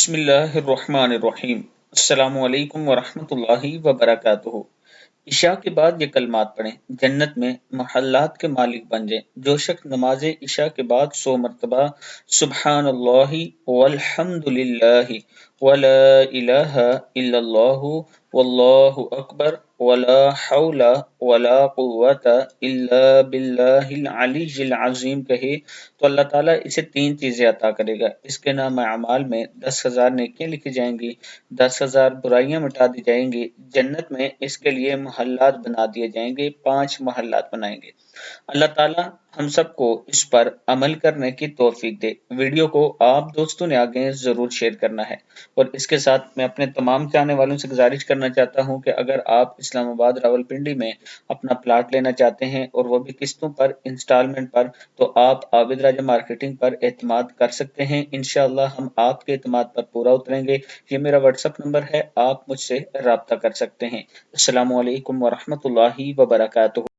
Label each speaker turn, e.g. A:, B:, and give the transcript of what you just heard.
A: बिस्मिल्लाहिर्रहमानिर्रहीम। अस्सलामु अलैकुम वरहमतुल्लाहि वबरकातुहू। इशा के बाद ये कलमात पढ़ें, जन्नत में महल्लात के मालिक बन जाएं। जो शख्स नमाज इशा के बाद 100 मरतबा सुब्हानल्लाहि वल्हम्दुलिल्लाहि वला इलाहा इल्लल्लाहु वल्लाहु अकबर वला हौला वला कुव्वता इल्ला बिल्लाहिल अलीय्यिल अज़ीम कहे तो अल्लाह ताला इसे 3 चीजें अता करेगा। इसके नाम अमाल में 10,000 नेकियां लिखी जाएंगी, 10,000 बुराइयां मिटा दी जाएंगी, जन्नत में इसके लिए महल्लात बना दिए जाएंगे, 5 महल्लात बनाएंगे। अल्लाह ताला हम सबको इस पर अमल करने की तौफीक दे। वीडियो को आप दोस्तों ने आगे जरूर शेयर करना है। और इसके साथ मैं अपने तमाम चाहने वालों से गुजारिश करना चाहता हूं कि अगर आप इस्लामाबाद रावलपिंडी में अपना प्लाट लेना चाहते हैं और वो भी किस्तों पर, इंस्टॉलमेंट पर, तो आप आबिद राजा मार्केटिंग पर एतमाद कर सकते हैं। इंशाअल्लाह हम आपके एतमाद पर पूरा उतरेंगे। ये मेरा व्हाट्सएप नंबर है, आप मुझसे राब्ता कर सकते हैं। अस्सलामु अलैकुम वरहमतुल्लाहि वबरकातुहू।